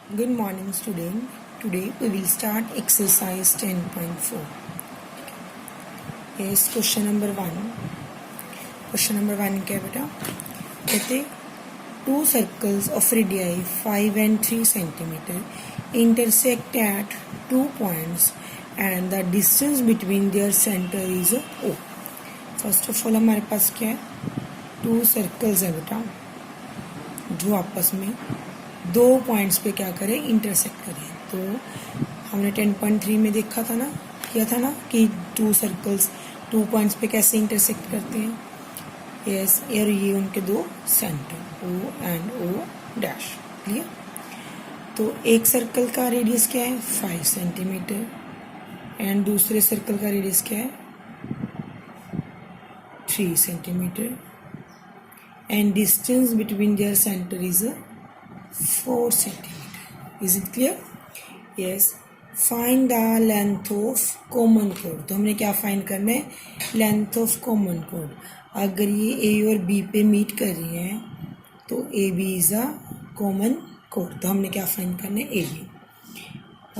Good morning, student. Today we will start exercise 10.4. Yes, question number 1. Question number 1 क्या है बेटा? कहते two circles of radii 5 and 3 centimeter intersect at 2 points and the distance between their center is O. First of all हमारे पास क्या है? 2 circles है बेटा जो आपस में 2 पॉइंट्स पे क्या करें, इंटरसेक्ट करें. तो हमने 10.3 में देखा था ना, किया था ना कि 2 सर्कल्स 2 पॉइंट्स पे कैसे इंटरसेक्ट करते हैं. यस, और ये उनके 2 centre O and O dash. Clear. तो एक सर्कल का रेडियस क्या है 5 सेंटीमीटर एंड दूसरे सर्कल का रेडियस क्या है 3 centimetre and distance between their center is 4 centimeter. Is it clear? Yes. Find the length of common chord. तो हमने क्या फाइंड करना है, लेंथ ऑफ कॉमन chord. अगर ये A और B पे मीट कर रही हैं तो AB is a common chord. तो हमने क्या फाइंड करना है AB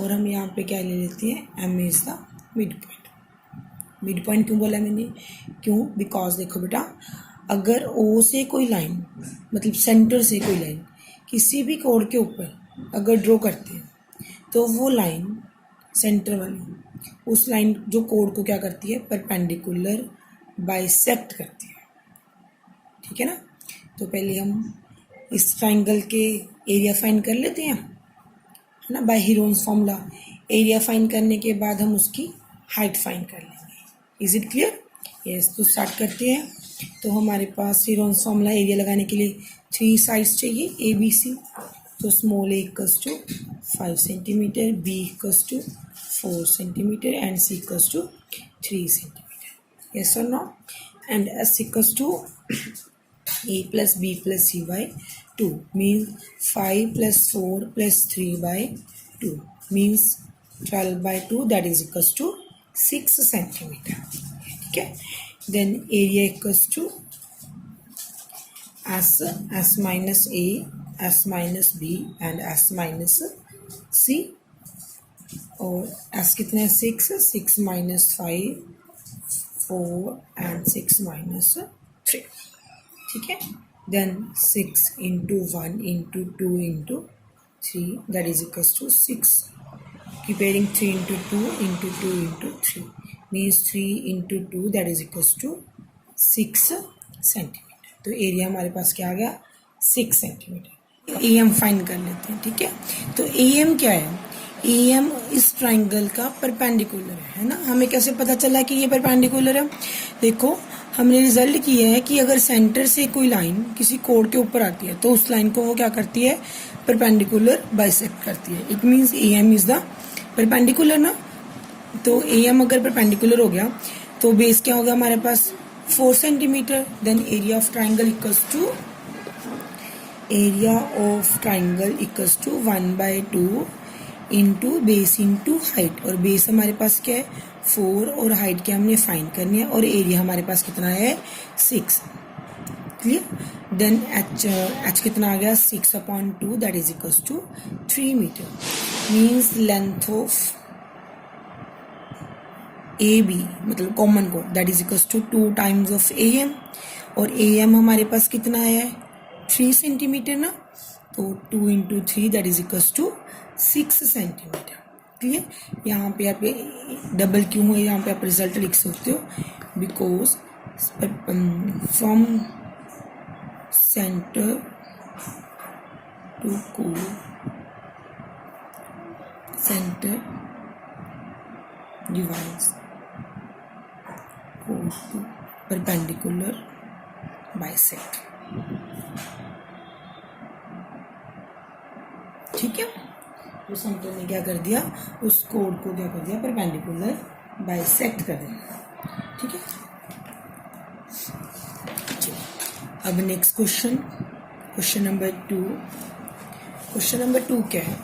और हम यहाँ पे क्या ले लेते हैं M is the mid point. Mid point क्यों बोला मैंने, क्यों, बिकॉज देखो बेटा अगर O से कोई लाइन मतलब सेंटर से कोई लाइन किसी भी कोड के ऊपर अगर ड्रॉ करते हैं तो वो लाइन सेंटर वाली उस लाइन जो कोड को क्या करती है परपेंडिकुलर बाइसेक्ट करती है. ठीक है ना. तो पहले हम इस ट्राइंगल के एरिया फाइंड कर लेते हैं, है ना, by heron's formula. Area find करने के बाद हम उसकी हाइट फाइंड कर लेंगे. Is it clear. यस. तो स्टार्ट करते हैं. तो हमारे पास हीरोन्स फॉर्मूला एरिया लगाने के लिए 3 साइड्स चाहिए ए बी सी. तो small A equals to 5 centimetre, B equals to 4 centimetre and C equals to 3 centimetre. Yes और no. And S equals to A plus B plus C by 2 means 5 plus 4 plus 3 by 2 means 12 by 2 that is equals to 6 centimetre. ठीक है. Then area equals to S minus A, S minus B and S minus C. और S कितना है 6 minus 5 4 and 6 minus 3. ठीक है. Then 6 into 1 into 2 into 3 that is equals to 6. Comparing 3 into 2 into 2 into 3 means 3 into 2 that is equals to 6 centimetre. तो area हमारे पास क्या आ गया 6 सेंटीमीटर. ए एम फाइंड कर लेते हैं. ठीक है. तो ए एम क्या है, ए एम इस ट्राइंगल का परपेंडिकुलर है ना. हमें कैसे पता चला कि ये परपेंडिकुलर है, देखो हमने रिजल्ट किया है कि अगर सेंटर से कोई लाइन किसी कोड के ऊपर आती है तो उस लाइन को वो क्या करती है परपेंडिकुलर बाइसेक्ट करती है. It means A M is the perpendicular ना. तो ए एम अगर परपेंडिकुलर हो गया तो बेस क्या होगा हमारे पास 4 centimetre. Then area of triangle equals to 1/2 into base into height. और बेस हमारे पास क्या है 4 और हाइट क्या हमने फाइंड करनी है और एरिया हमारे पास कितना है 6. क्लियर. देन एच कितना आ गया 6/2 that is equals to 3 metre. Means length of A B मतलब कॉमन कोड that is equals to 2 times of A M. और ए एम हमारे पास कितना है 3 सेंटीमीटर ना. तो 2 into 3 that is equals to 6 centimetre. Clear. यहाँ पे आप डबल क्यों है, यहाँ पे आप रिजल्ट लिख सकते हो बिकॉज फ्रॉम सेंटर टू कोड centre divides chord to perpendicular bisect. ठीक है. तो सेंटर ने क्या कर दिया उस कोड को क्या कर दिया परपेंडिकुलर बाइसेक्ट कर दिया. ठीक है. अब next question number 2. Question number 2 क्या है,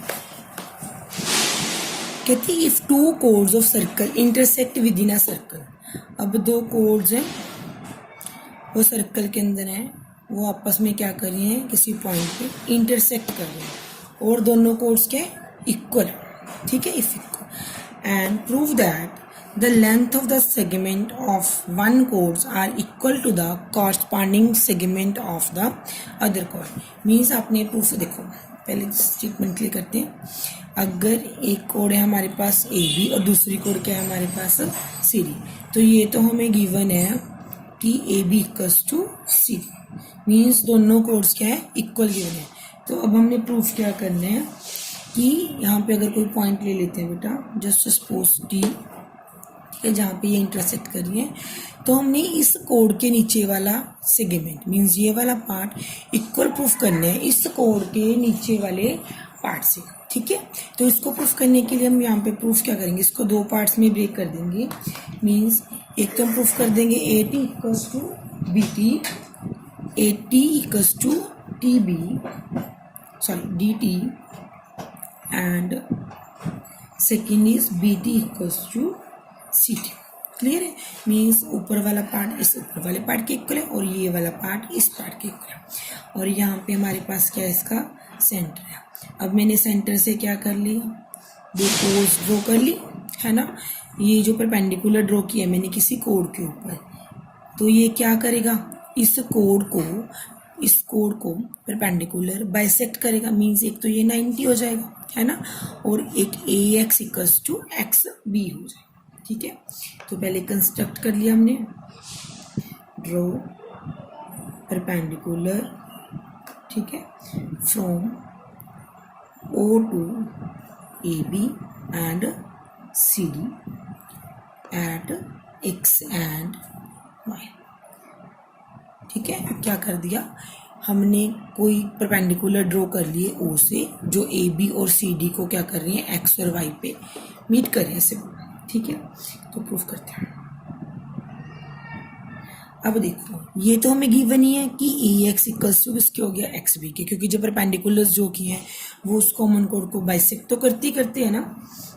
कहती if 2 codes of circle intersect with in a circle. अब 2 कोड्स हैं वो सर्कल के अंदर हैं, वो आपस में क्या कर रही हैं किसी पॉइंट पे इंटरसेक्ट कर रहे हैं और दोनों कोड्स के इक्वल, ठीक है, if equal, and prove that the length of the segment of one chords are equal to the corresponding segment of the other chord. Means आपने प्रूफ देखो, पहले स्टेटमेंट क्लियर करते हैं. अगर एक कोड है हमारे पास ए बी और दूसरी कोड क्या है हमारे पास सी डी, तो ये तो हमें गिवन है कि A B equals to C D, means दोनों कोड्स क्या है इक्वल गिवन है. तो अब हमने प्रूफ क्या करना है कि यहाँ पे अगर कोई पॉइंट ले लेते हैं बेटा, जस्ट सपोज डी, जहाँ पे ये इंटरसेक्ट कर रही है, तो हमने इस कोड के नीचे वाला सेगमेंट मीन्स ये वाला पार्ट इक्वल प्रूफ करना है इस कोड के नीचे वाले पार्ट से, ठीक है. तो इसको प्रूफ करने के लिए हम यहाँ पे प्रूफ क्या करेंगे, इसको दो पार्ट्स में ब्रेक कर देंगे. मीन्स एक तो हम प्रूफ कर देंगे A T equals to B T, A T equals to T B, sorry D T, and second is B T equals to C T. Clear है. मीन्स ऊपर वाला पार्ट इस ऊपर वाले पार्ट के इक्वल है और ये वाला पार्ट इस पार्ट के इक्वल है. और यहाँ पे हमारे पास क्या है, इसका सेंटर है. अब मैंने सेंटर से क्या कर लिया, दो कोड्स ड्रॉ कर ली, है ना. ये जो परपेंडिकुलर ड्रॉ किया मैंने किसी कोड के ऊपर, तो ये क्या करेगा, इस कोड को परपेंडिकुलर बाइसेक्ट करेगा. मीन्स एक तो ये 90 हो जाएगा, है ना, और एक A X equals to X B हो जाएगा, ठीक है. तो पहले कंस्ट्रक्ट कर लिया हमने, ड्रॉ परपेंडिकुलर, ठीक है, from O to A B and C D at X and Y, ठीक है. क्या कर दिया हमने, कोई परपेंडिकुलर ड्रॉ कर लिए ओ से, जो ए बी और सी डी को क्या कर रही है, एक्स और वाई पे मीट कर रहे हैं ऐसे, ठीक है. तो प्रूफ करते हैं. अब देखो ये तो हमें गिवन ही है कि ए एक्स इक्वल्स टू किसके हो गया, एक्स बी के, क्योंकि जो परपेंडिकुलर्स जो की हैं वो उस कॉमन कोड को बाइसेक्ट तो करते हैं ना,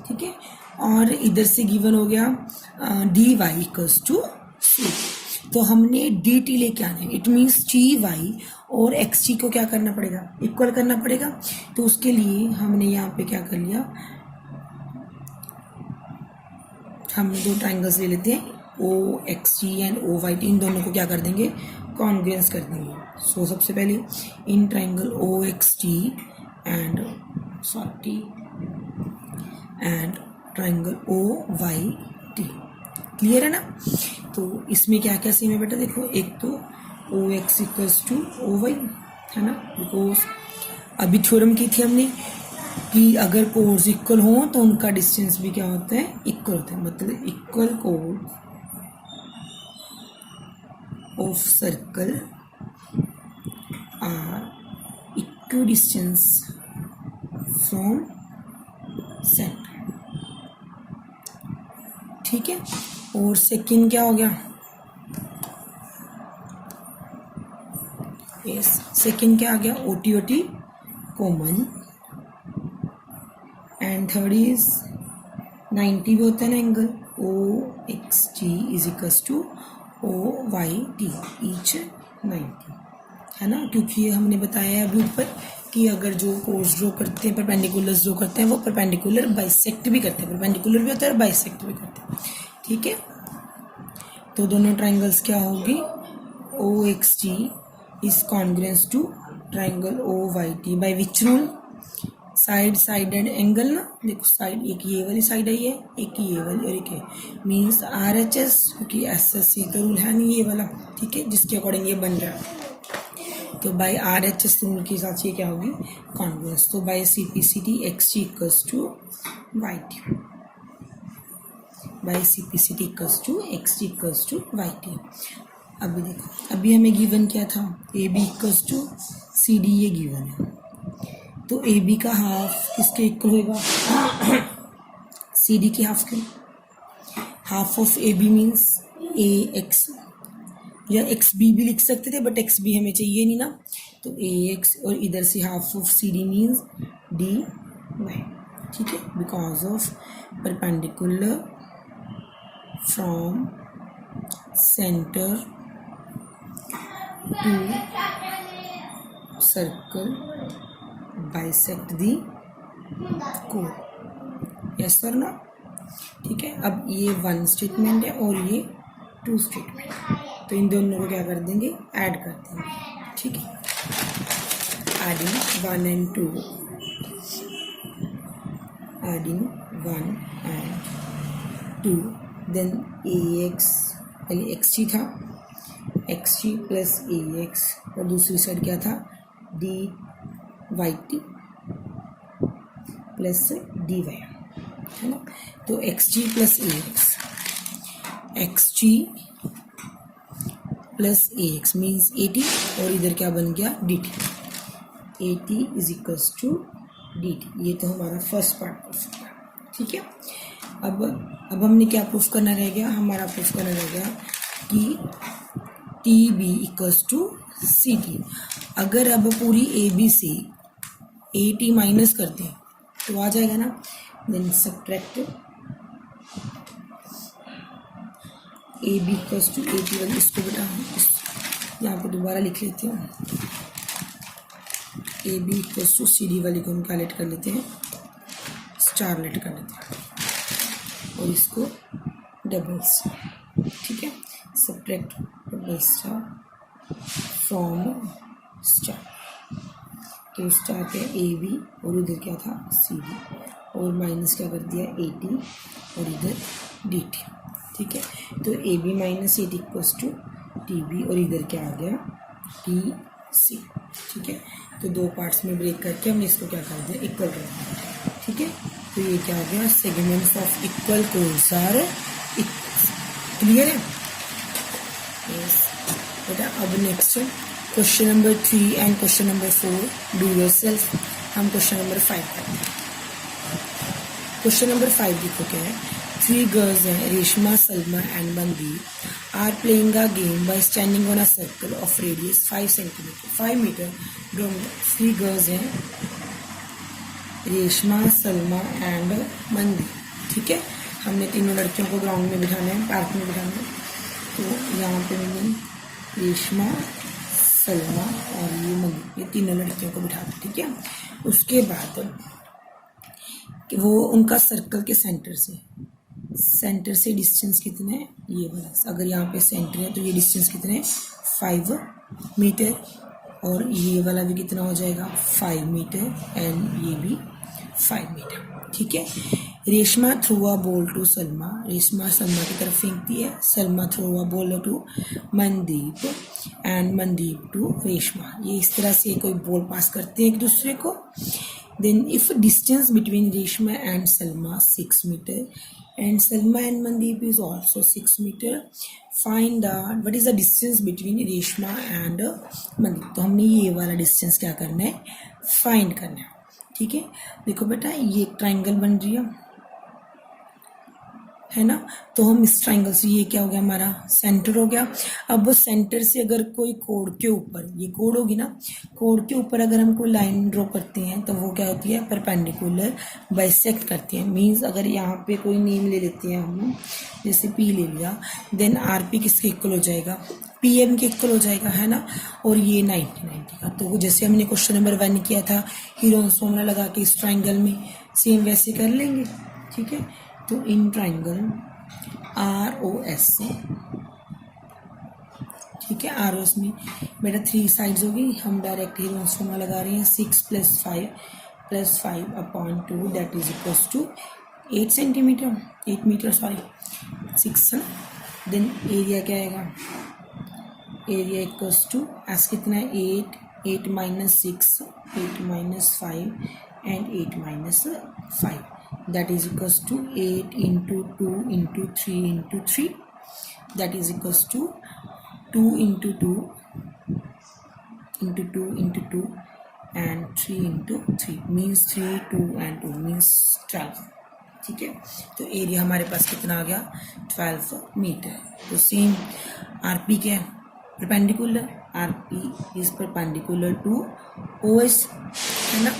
ठीक है. और इधर से गिवन हो गया डी वाई इक्वल्स टू सी, तो हमने डी टी लेके आना है. इट मीन्स टी वाई और एक्स टी को क्या करना पड़ेगा, इक्वल करना पड़ेगा. तो उसके लिए हमने यहाँ पे क्या कर लिया, हम दो ट्राइंगल्स ले लेते हैं, O X T and O Y T, इन दोनों को क्या कर देंगे, कॉन्ग्रुएंस कर देंगे. सो सबसे पहले in triangle O X T and T and triangle O Y T. Clear है ना. तो इसमें क्या क्या सेम है बेटा, देखो एक तो O X equals to O Y, है ना, बिकॉज अभी थ्योरम की थी हमने कि अगर कोड्स इक्वल हो तो उनका डिस्टेंस भी क्या होता है, इक्वल होता है. मतलब इक्वल कोड of circle are equal distance from centre, ठीक है. और सेकंड क्या हो गया, यस सेकंड क्या आ गया, O T common, and third is 90 भी होता है ना angle, O X T is equals to O Y T each 90, है ना. क्योंकि ये हमने बताया है अभी ऊपर कि अगर जो कोड्स ड्रॉ करते हैं, परपेंडिकुलर्स ड्रॉ करते हैं, वो परपेंडिकुलर बाइसेक्ट भी करते हैं, परपेंडिकुलर भी होता है और बाइसेक्ट भी करते हैं, ठीक है. तो दोनों ट्राइंगल्स क्या होगी, O X T is congruence to triangle O Y T by which rule, sided angle ना. देखो साइड, एक ये वाली साइड आई है, एक ये वाली और एक है, मीन्स आर एच एस, क्योंकि एस एस सी का रूल है नहीं ये वाला, ठीक है, जिसके अकॉर्डिंग ये बन रहा है. तो by R H S rule के हिसाब से क्या होगी, कॉन्ग्रुएंस. तो by C P C T X T equals to Y T, by C P C T equals to X T equals to Y T. अभी देखो, अभी हमें गिवन क्या था, A B equals to C D, ये given है. तो A B का हाफ किसके इक्वल होगा, सी डी की हाफ के. Half of A B means A X, या एक्स बी भी लिख सकते थे, बट एक्स बी हमें चाहिए नहीं ना. तो ए एक्स और इधर से half of C D means D Y, ठीक है, because of perpendicular from centre to circle bisect the कोर, यस और नो, ठीक है। अब ये 1 स्टेटमेंट है और ये 2 स्टेटमेंट, तो इन दोनों को क्या कर देंगे, ऐड कर देंगे, ठीक है। Adding 1 and 2, adding 1 and 2, then ax, पहले xg था, xg प्लस ax, और दूसरी साइड क्या था, dy प्लस dy, है ना। तो xg प्लस ax मीन्स 80, और इधर क्या बन गया, dt, 80 is equals to dt। ये तो हमारा फर्स्ट पार्ट प्रूफ होगा, ठीक है। अब हमने क्या प्रूफ करना रह गया, हमारा प्रूफ करना रह गया कि TB इक्वल्स टू CD। अगर अब पूरी AB से AT माइनस कर दें तो आ जाएगा ना, then subtract AB equals to AT वाली, इसको बेटा यहाँ पे दोबारा लिख लेते हैं, AB इक्वल्स टू CD वाली को हम क्या लेट कर लेते हैं, स्टार लेट कर लेते हैं, और इसको डबल स्टार, ठीक है। Subtract double star from star, तो स्टार क्या AB और उधर क्या था CD, और माइनस क्या कर दिया 80 और इधर DT, ठीक है। तो AB minus 80 equals to TB, और इधर क्या आ गया TC, ठीक है। तो दो पार्ट्स में ब्रेक करके हमने इसको क्या कर दिया, इक्वल कर दिया, ठीक है। तो ये क्या आ गया, segments of equal chords are clear है, यस बेटा। अब next question number 3 and question number 4 do yourself. हम क्वेश्चन नंबर 5 करते हैं। क्वेश्चन नंबर 5 देखो क्या है, 3 गर्ल्स हैं, Reshma, Salma and Mandeep are playing a game by standing on a circle of radius 5 metre. 3 girls हैं, रेशमा, सलमा एंड मनदीप, ठीक है। हमने तीनों लड़कियों को ग्राउंड में बिठाना है, पार्क में बिठाना है। तो यहाँ पे मैंने रेशमा, सलमा और ये मनदीप, ये तीनों लड़कियों को बिठा दिया, ठीक है। उसके बाद वो उनका सर्कल के सेंटर से डिस्टेंस कितना है, ये वाला, अगर यहाँ पे सेंटर है तो ये डिस्टेंस कितना है 5 मीटर, और ये वाला भी कितना हो जाएगा 5 मीटर, एंड ये भी 5 मीटर, ठीक है। Reshma threw a ball to Salma, Reshma Salma की तरफ फेंकती है, Salma threw a ball to Mandeep and Mandeep to Reshma. ये इस तरह से कोई बॉल पास करते हैं एक दूसरे को। Then if distance between Reshma and Salma 6 metre and Salma and Mandeep is also 6 meter, find out what is the distance between Reshma and Mandeep। तो हमने ये वाला डिस्टेंस क्या करना है, फाइंड करना है, ठीक है। देखो बेटा ये एक ट्राइंगल बन रही है ना, तो हम इस ट्राइंगल से, ये क्या हो गया हमारा सेंटर हो गया। अब सेंटर से अगर कोई कोड के ऊपर, ये कोड होगी ना, कोड के ऊपर अगर हम कोई लाइन ड्रॉ करते हैं तो वो क्या होती है, परपेंडिकुलर बाइसेक्ट करती है। मींस अगर यहाँ पे कोई नेम ले लेते हैं हम, जैसे P ले लिया, देन RP किसके इक्वल हो जाएगा, PM के इक्वल हो जाएगा, है ना। और ये 90 का, तो जैसे हमने क्वेश्चन नंबर 1 किया था, हीरोन्स फॉर्मूला लगा के इस ट्राइंगल में, सेम वैसे कर लेंगे, ठीक है। तो इन ट्राइंगल ROS से, ठीक है, ROS में बेटा 3 साइड्स होगी, हम डायरेक्ट हीरोन्स फॉर्मूला लगा रहे हैं, 6 + 5/2 that is equals to 8 metre, 6 है। देन एरिया क्या आएगा, एरिया इक्वल्स टू एस कितना है 8 - 6 8 - 5 and 8 - 5 that is equals to 8 into 2 into 3 into 3 that is equals to 2 into 2 into 2 into 2 and 3 into 3 means 3 2 and 2 means 12, ठीक है। तो area हमारे पास कितना आ गया 12 मीटर। तो सेम RP क्या है, perpendicular, RP is perpendicular to OS, है ना।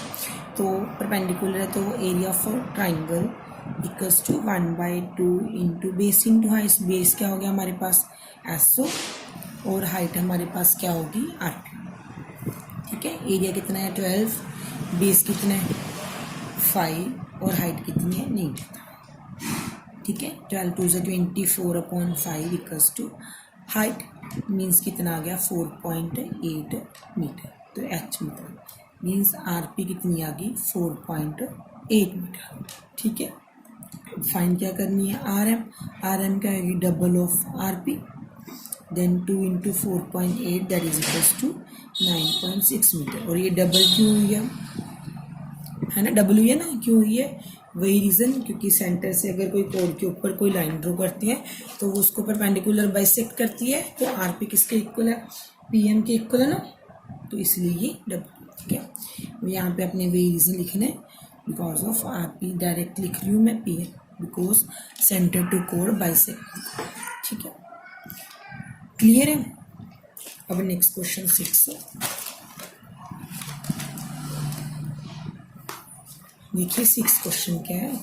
तो परपेंडिकुलर है तो area for triangle equals to 1/2 into base into height. Base क्या हो गया हमारे पास SO, और हाइट हमारे पास क्या होगी RP, ठीक है। एरिया कितना है 12, बेस कितना है 5 और हाइट कितनी है नहीं पता, ठीक है। 12 2 ज़ा 24/5 इक्वल्स टू हाइट मीन्स कितना आ गया 4.8 मीटर। तो एच मीटर मीन्स आरपी कितनी आ गई 4.8 मीटर, ठीक है। फाइन क्या करनी है आरएम क्या होगी डबल ऑफ आरपी, देन 2 into 4.8 that is equals to 9.6 metre. और ये डबल क्यों हुई है ना, डबल हुई है ना, क्यों हुई है वही रीज़न, क्योंकि सेंटर से अगर कोई कोड के ऊपर कोई लाइन ड्रॉ करती है तो वो उसको परपेंडिकुलर बाइसेक्ट करती है, तो आरपी किसके इक्वल है पीएम के इक्वल है ना, तो इसलिए ये डबल, ठीक है। यहाँ पे अपने वही रीज़न लिखने बिकॉज ऑफ आरपी डायरेक्ट लिख रही हूँ मैं पीएम बिकॉज सेंटर टू कोर बाइसेक्ट, ठीक है। क्लियर है। अब नेक्स्ट क्वेश्चन 6 देखिए 6 क्वेश्चन क्या है,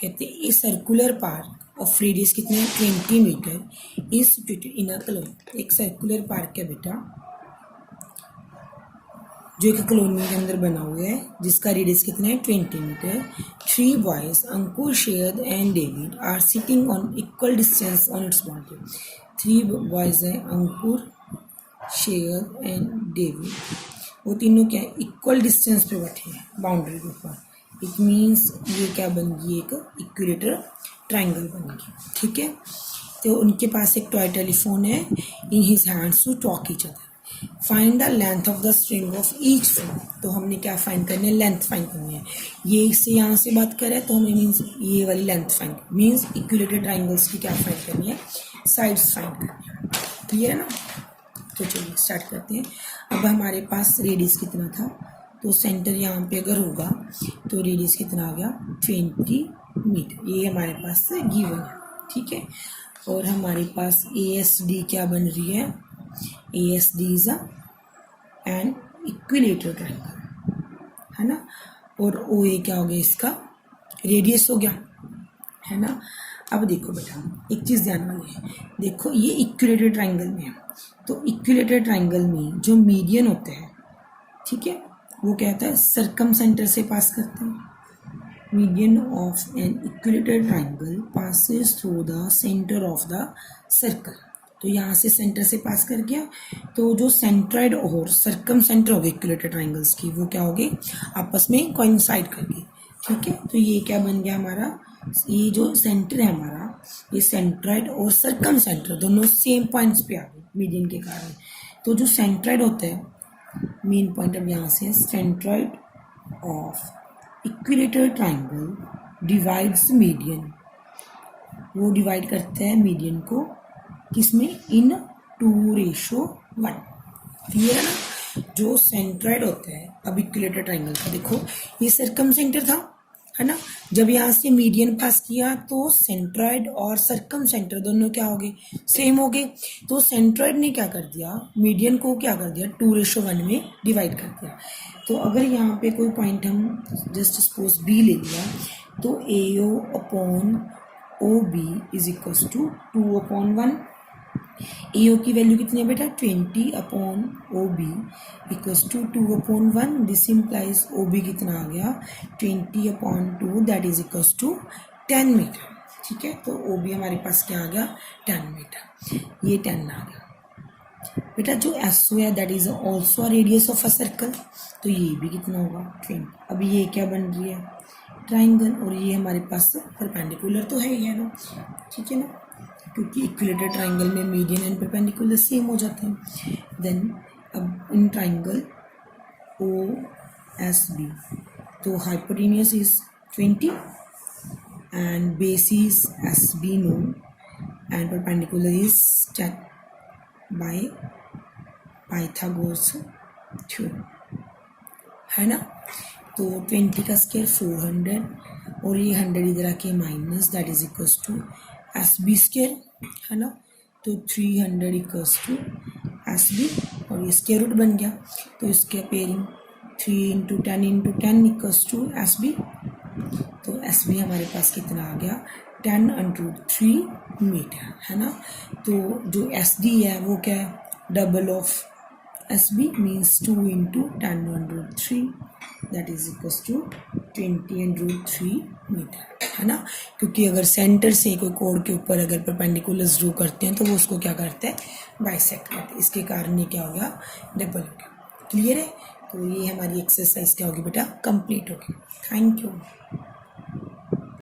कहते हैं a circular park of radius कितने 20 metre is situated in a colony. एक सर्कुलर पार्क है बेटा जो एक कॉलोनी के अंदर बना हुआ है जिसका रेडियस कितना है 20 metre. 3 boys Ankur Syed and David are sitting on equal distance on its boundary. 3 boys हैं अंकुर शेयद एंड डेविड, वो तीनों क्या है इक्वल डिस्टेंस पे बैठे हैं बाउंड्री के ऊपर। इट मीन्स ये क्या बन गई एक इक्विलेटरल ट्राइंगल बन गई, ठीक है। तो उनके पास एक टॉय टेलीफोन है in his hands to talk each other. Find the length of the string of each phone. तो हमने क्या फाइंड करनी है लेंथ फाइंड करनी है। ये इससे यहाँ से बात करें तो हमें मीन्स ये वाली length find means equilateral triangles की क्या फाइंड करनी है साइड्स फाइंड करनी है, क्लियर है ना। तो चलिए स्टार्ट करते हैं। अब हमारे पास रेडियस कितना था, तो सेंटर यहाँ पे अगर होगा तो रेडियस कितना आ गया 20 मीटर, ये हमारे पास गिवन है, ठीक है। और हमारे पास ASD क्या बन रही है, ASD is an equilateral triangle है ना। और OA क्या हो गया इसका रेडियस हो गया है ना। अब देखो बेटा एक चीज़ ध्यान वाली है, देखो ये इक्विलेटरल ट्रायंगल में है, तो इक्विलेटरल ट्रायंगल में जो मीडियन होते हैं, ठीक है, वो क्या होता है सर्कम सेंटर से पास करते हैं। Median of an equilateral triangle passes through the centre of the circle. तो यहाँ से सेंटर से पास कर गया, तो जो सेंट्राइड और सर्कम सेंटर हो गए इक्विलेटरल ट्रायंगल्स की वो क्या हो गए आपस में कोइंसाइड कर गए, ठीक है। तो ये क्या बन गया हमारा, ये जो सेंटर है हमारा ये सेंट्राइड और सर्कम सेंटर दोनों सेम पॉइंट्स पे आ गए मीडियन के कारण। तो जो सेंट्राइड होता है मेन पॉइंट अब यहाँ से centroid of equilateral triangle divides median, वो डिवाइड करते हैं मीडियन को किसमें इन 2:1, क्लियर है ना। जो सेंट्राइड होता है अब इक्विलेटरल ट्रायंगल का देखो ये सर्कम सेंटर था है ना, जब यहाँ से मीडियन पास किया तो सेंट्राइड और सर्कम सेंटर दोनों क्या हो गए सेम हो गए। तो सेंट्राइड ने क्या कर दिया मीडियन को क्या कर दिया 2:1 में डिवाइड कर दिया। तो अगर यहाँ पे कोई पॉइंट हम जस्ट सपोज B ले लिया तो AO upon OB is equals to 2/1। AO की वैल्यू कितनी है बेटा 20 upon OB equals to 2/1। This implies OB कितना आ गया 20/2 that is equals to 10 metre, ठीक है। तो OB हमारे पास क्या आ गया 10 मीटर, ये 10 आ गया बेटा। जो SO है that is also radius of a circle, तो ये भी कितना होगा 20। अब ये क्या बन रही है ट्राइंगल और ये हमारे पास परपेंडिकुलर तो है ही है ना, ठीक है ना, क्योंकि इक्विलेटरल ट्रायंगल में मीडियन एंड परपेंडिकुलर सेम हो जाते हैं। देन अब इन ट्रायंगल OSB तो hypotenuse is 20 and base is SB known and perpendicular is 10 by Pythagoras theorem है ना। तो 20 का स्क्वायर 400 और ये 100 इधर आके minus that is equals to SB square है ना। तो 300 इक्वल्स टू SB और ये स्क्वायर रूट बन गया, तो इसके पेयरिंग 3 × 10 × 10 इक्वल्स टू SB। तो SB हमारे पास कितना आ गया 10/3 मीटर है ना। तो जो SD है वो क्या है double of SB means 2 into tan 1 root 3 that is equals to 20 and root 3 metre, है ना, क्योंकि अगर सेंटर से कोई कोड के ऊपर अगर परपेंडिकुलर्स ड्रू करते हैं तो वो उसको क्या करते हैं, बाइसेक्ट करते हैं, इसके कारण ये क्या हो गया, डबल हो गया। क्लियर है? तो ये हमारी एक्सरसाइज क्या होगी बेटा, कंप्लीट होगी। Thank you.